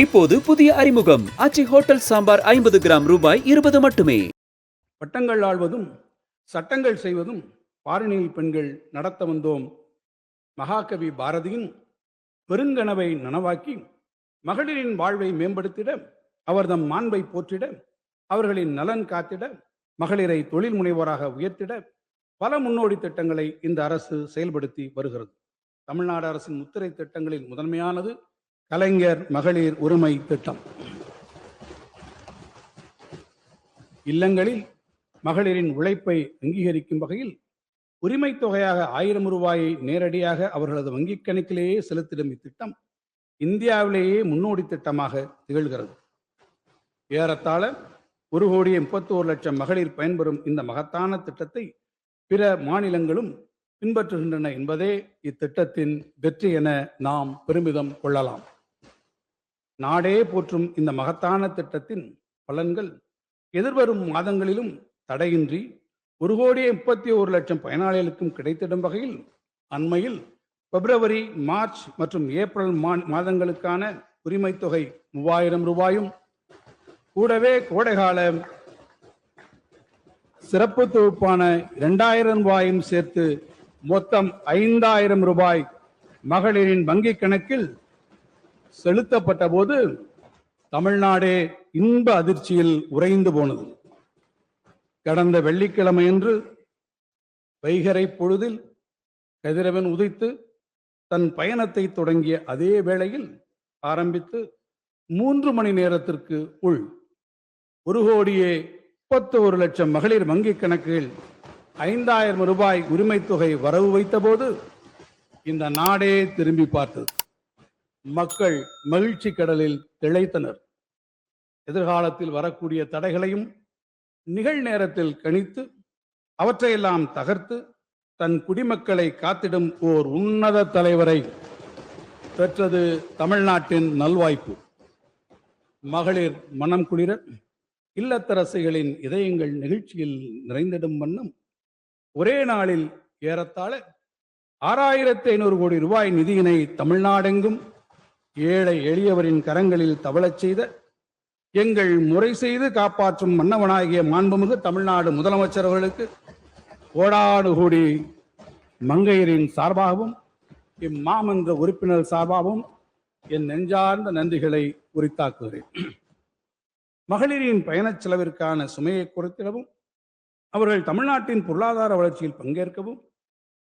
இப்போது புதிய அறிமுகம் ஆச்சி ஹோட்டல் சாம்பார் 50 கிராம் ரூபாய் 20 மட்டுமே. பட்டங்கள் ஆள்வதும் சட்டங்கள் செய்வதும் பாரினில் பெண்கள் நடத்த வந்தோம். மகாகவி பாரதியின் பெருங்கனவை நனவாக்கி மகளிரின் வாழ்வை மேம்படுத்திட, அவர்தம் மாண்பை போற்றிட, அவர்களின் நலன் காத்திட, மகளிரை தொழில் முனைவோராக உயர்த்திட பல முன்னோடி திட்டங்களை இந்த அரசு செயல்படுத்தி வருகிறது. தமிழ்நாடு அரசின் முத்திரை திட்டங்களில் முதன்மையானது கலைஞர் மகளிர் உரிமை திட்டம். இல்லங்களில் மகளிரின் உழைப்பை அங்கீகரிக்கும் வகையில் உரிமை தொகையாக 1000 ரூபாயை நேரடியாக அவர்களது வங்கிக் கணக்கிலேயே செலுத்திடும் இத்திட்டம் இந்தியாவிலேயே முன்னோடி திட்டமாக திகழ்கிறது. ஏறத்தாழ 1,31,00,000 மகளிர் பயன்பெறும் இந்த மகத்தான திட்டத்தை பிற மாநிலங்களும் பின்பற்றுகின்றன என்பதே இத்திட்டத்தின் வெற்றி என நாம் பெருமிதம் கொள்ளலாம். நாடே போற்றும் இந்த மகத்தான திட்டத்தின் பலன்கள் எதிர்வரும் மாதங்களிலும் தடையின்றி 1,31,00,000 பயனாளிகளுக்கும் கிடைத்திடும் வகையில் அண்மையில் பிப்ரவரி, மார்ச் மற்றும் ஏப்ரல் மாதங்களுக்கான உரிமை தொகை 3000 ரூபாயும் கூடவே கோடைகால சிறப்பு தொகுப்பான 2000 ரூபாயும் சேர்த்து மொத்தம் 5000 ரூபாய் மகளிரின் வங்கிக் கணக்கில் செலுத்தப்பட்ட போது தமிழ்நாடே இன்ப அதிர்ச்சியில் உறைந்து போனது. கடந்த வெள்ளிக்கிழமையன்று வைகறை பொழுதில் கதிரவன் உதித்து தன் பயணத்தை தொடங்கிய அதே வேளையில் ஆரம்பித்து 3 மணி நேரத்திற்கு உள் 1,31,00,000 மகளிர் வங்கிக் கணக்குகள் 5000 ரூபாய் உரிமை தொகை வரவு வைத்த போது இந்த நாடே திரும்பி பார்த்தது. மக்கள் மகிழ்ச்சி கடலில் திளைத்தனர். எதிர்காலத்தில் வரக்கூடிய தடைகளையும் நிகழ்நேரத்தில் கணித்து அவற்றையெல்லாம் தகர்த்து தன் குடிமக்களை காத்திடும் ஓர் உன்னத தலைவரை பெற்றது தமிழ்நாட்டின் நல்வாய்ப்பு. மகளிர் மனம் குளிர இல்லத்தரசிகளின் இதயங்கள் நிகழ்ச்சியில் நிறைந்திடும் வண்ணம் ஒரே நாளில் ஏறத்தாழ 6,500 கோடி ரூபாய் நிதியினை தமிழ்நாடெங்கும் ஏழை எளியவரின் கரங்களில் தவழச் செய்த எங்கள் முறை செய்து காப்பாற்றும் மன்னவனாகிய மாண்புமிகு தமிழ்நாடு முதலமைச்சர் அவர்களுக்கு கோடானு கோடி மங்கையரின் சார்பாகவும் இம்மாமன்ற உறுப்பினர் சார்பாகவும் என் நெஞ்சார்ந்த நன்றிகளை உரித்தாக்குகிறேன். மகளிரின் பயணச் செலவிற்கான சுமையை குறைத்திடவும் அவர்கள் தமிழ்நாட்டின் பொருளாதார வளர்ச்சியில் பங்கேற்கவும்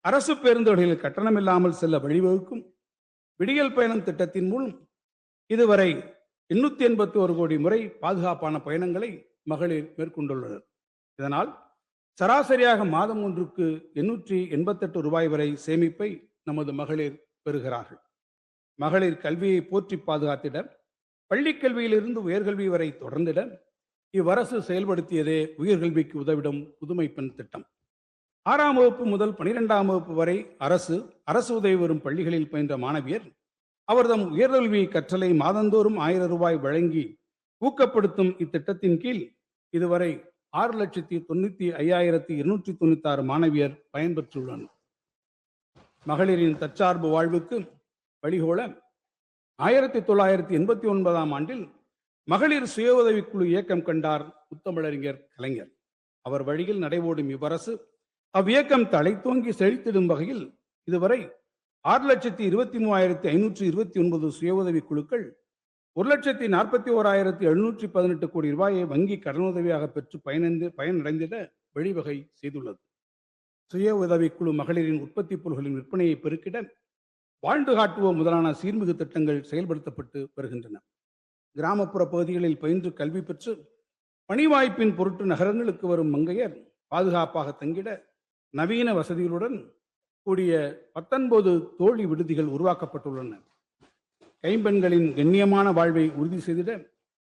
அரசு பேருந்துகளில் கட்டணமில்லாமல் செல்ல வழிவகுக்கும் விடியல் பயணம் திட்டத்தின் மூலம் இதுவரை 881 கோடி முறை பாதுகாப்பான பயணங்களை மகளிர் மேற்கொண்டுள்ளனர். இதனால் சராசரியாக மாதம் ஒன்றுக்கு 888 ரூபாய் வரை சேமிப்பை நமது மகளிர் பெறுகிறார்கள். மகளிர் கல்வியை போற்றி பாதுகாத்திட, பள்ளிக் கல்வியிலிருந்து உயர்கல்வி வரை தொடர்ந்திட இவ்வரசு செயல்படுத்தியதே உயர்கல்விக்கு உதவிடும் புதுமை பெண் திட்டம். 6ஆம் வகுப்பு முதல் 12ஆம் வகுப்பு வரை அரசு உதவி வரும் பள்ளிகளில் பயின்ற மாணவியர் அவர்தம் உயர்கல்வி கற்றலை மாதந்தோறும் 1000 ரூபாய் வழங்கி ஊக்கப்படுத்தும் இத்திட்டத்தின் கீழ் இதுவரை 6,95,296 மாணவியர் பயன்பெற்றுள்ளனர். மகளிரின் தற்சார்பு வாழ்வுக்கு வழிகோல 1989ஆம் ஆண்டில் மகளிர் சுய உதவிக்குழு இயக்கம் கண்டார் முத்தமிழறிஞர் கலைஞர். அவர் வழியில் நடைபோடும் இவ்வரசு அவ்வியக்கம் தழைத்தோங்கி செழித்திடும் வகையில் இதுவரை 6,23,529 சுய உதவி குழுக்கள் 1,41,718 கோடி ரூபாயை வங்கி கடனுதவியாக பெற்று பயனடைந்திட வழிவகை செய்துள்ளது. சுய உதவிக்குழு மகளிரின் உற்பத்தி பொருட்களின் விற்பனையை பெருக்கிட வாழ்ந்து காட்டுவோம் முதலான சீர்மிகு திட்டங்கள் செயல்படுத்தப்பட்டு வருகின்றன. கிராமப்புற பகுதிகளில் பயின்று கல்வி பெற்று பணி வாய்ப்பின் பொருட்டு நகரங்களுக்கு வரும் மங்கையர் பாதுகாப்பாக தங்கிட நவீன வசதிகளுடன் கூடிய 19 தோழி விடுதிகள் உருவாக்கப்பட்டுள்ளன. கைம்பெண்களின் கண்ணியமான வாழ்வை உறுதி செய்திட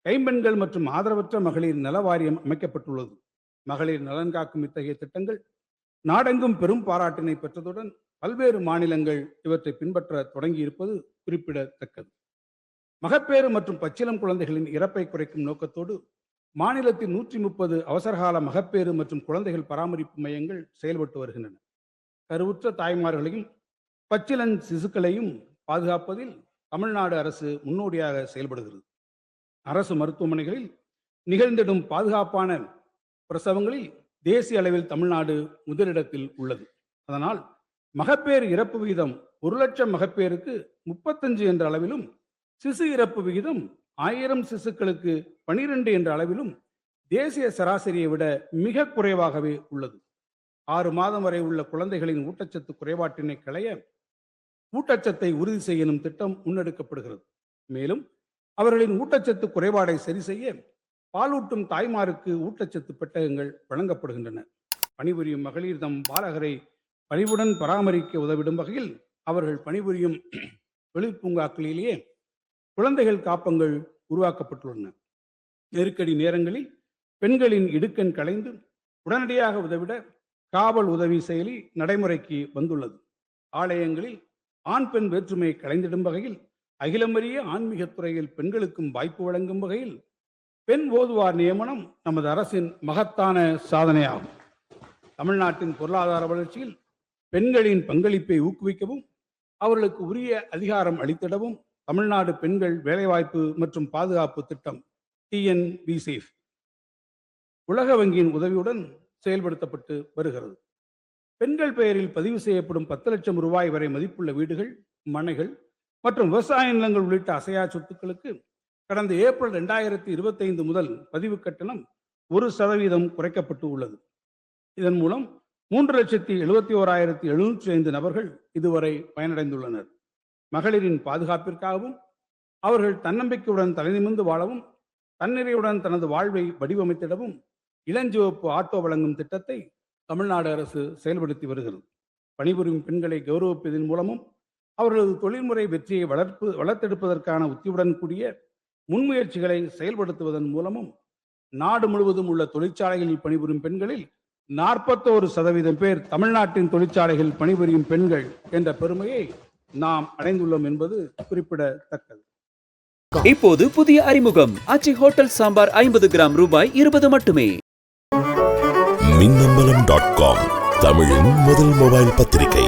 கைம்பெண்கள் மற்றும் ஆதரவற்ற மகளிர் நல வாரியம் அமைக்கப்பட்டுள்ளது. மகளிர் நலன் காக்கும் இத்தகைய திட்டங்கள் நாடெங்கும் பெரும் பாராட்டினை பெற்றதுடன் பல்வேறு மாநிலங்கள் இவற்றை பின்பற்ற தொடங்கி இருப்பது குறிப்பிடத்தக்கது. மகப்பேறு மற்றும் பச்சிளம் குழந்தைகளின் இறப்பை குறைக்கும் நோக்கத்தோடு மாநிலத்தில் 130 அவசரகால மகப்பேறு மற்றும் குழந்தைகள் பராமரிப்பு மையங்கள் செயல்பட்டு வருகின்றன. கருவுற்ற தாய்மார்களையும் பச்சிளம் சிசுக்களையும் பாதுகாப்பதில் தமிழ்நாடு அரசு முன்னோடியாக செயல்படுகிறது. அரசு மருத்துவமனைகளில் நிகழ்ந்திடும் பாதுகாப்பான பிரசவங்களில் தேசிய அளவில் தமிழ்நாடு முதலிடத்தில் உள்ளது. அதனால் மகப்பேறு இறப்பு விகிதம் 1,00,000 மகப்பேருக்கு 35 என்ற அளவிலும், சிசு இறப்பு விகிதம் 1000 சிசுக்களுக்கு 12 என்ற அளவிலும் தேசிய சராசரியை விட மிக குறைவாகவே உள்ளது. 6 மாதம் வரை உள்ள குழந்தைகளின் ஊட்டச்சத்து குறைபாட்டினை களைய ஊட்டச்சத்தை உறுதி செய்யும் திட்டம் முன்னெடுக்கப்படுகிறது. மேலும் அவர்களின் ஊட்டச்சத்து குறைபாடை சரி செய்ய பாலூட்டும் தாய்மாருக்கு ஊட்டச்சத்து பெட்டகங்கள் வழங்கப்படுகின்றன. பணிபுரியும் மகளிர் தம் பாலகரை பணிவுடன் பராமரிக்க உதவிடும் வகையில் அவர்கள் பணிபுரியும் தொழிற்பூங்காக்களிலேயே குழந்தைகள் காப்பங்கள் உருவாக்கப்பட்டுள்ளன. நெருக்கடி நேரங்களில் பெண்களின் இடுக்கண் களைந்து உடனடியாக உதவிட காவல் உதவி செயலி நடைமுறைக்கு வந்துள்ளது. ஆலயங்களில் ஆண் பெண் வேற்றுமையை களைந்திடும் வகையில் அகிலமறிய ஆன்மீகத் துறையில் பெண்களுக்கும் வாய்ப்பு வழங்கும் வகையில் பெண் ஓதுவார் நியமனம் நமது அரசின் மகத்தான சாதனையாகும். தமிழ்நாட்டின் பொருளாதார வளர்ச்சியில் பெண்களின் பங்களிப்பை ஊக்குவிக்கவும் அவர்களுக்கு உரிய அதிகாரம் அளித்திடவும் தமிழ்நாடு பெண்கள் வேலைவாய்ப்பு மற்றும் பாதுகாப்பு திட்டம் TNVSAFE உலக வங்கியின் உதவியுடன் செயல்படுத்தப்பட்டு வருகிறது. பெண்கள் பெயரில் பதிவு செய்யப்படும் 10 லட்சம் ரூபாய் வரை மதிப்புள்ள வீடுகள், மனைகள் மற்றும் விவசாய நிலங்கள் உள்ளிட்ட அசையா சொத்துக்களுக்கு கடந்த ஏப்ரல் 2025 முதல் பதிவு கட்டணம் 1% குறைக்கப்பட்டு உள்ளது. இதன் மூலம் 3,71,705 நபர்கள் இதுவரை பயனடைந்துள்ளனர். மகளிரின் பாதுகாப்பிற்காகவும் அவர்கள் தன்னம்பிக்கையுடன் தலைநிமிர்ந்து வாழவும் தன்னிறைவுடன் தனது வாழ்வை வடிவமைத்திடவும் இளஞ்சிவப்பு ஆட்டோ வழங்கும் திட்டத்தை தமிழ்நாடு அரசு செயல்படுத்தி வருகிறது. பணிபுரியும் பெண்களை கௌரவிப்பதன் மூலமும் அவர்களது தொழில்முறை வெற்றியை வளர்த்தெடுப்பதற்கான உத்தியுடன் கூடிய முன்முயற்சிகளை செயல்படுத்துவதன் மூலமும் நாடு முழுவதும் உள்ள தொழிற்சாலைகளில் பணிபுரியும் பெண்களில் 41% பேர் தமிழ்நாட்டின் தொழிற்சாலைகளில் பணிபுரியும் பெண்கள் என்ற பெருமையை நாம் அடைந்துள்ளோம் என்பது குறிப்பிடத்தக்கது. இப்போது புதிய அறிமுகம் ஆச்சி ஹோட்டல் சாம்பார் 50 கிராம் ரூபாய் 20 மட்டுமே. மின்னம்பலம்.com தமிழின் முதல் மொபைல் பத்திரிகை.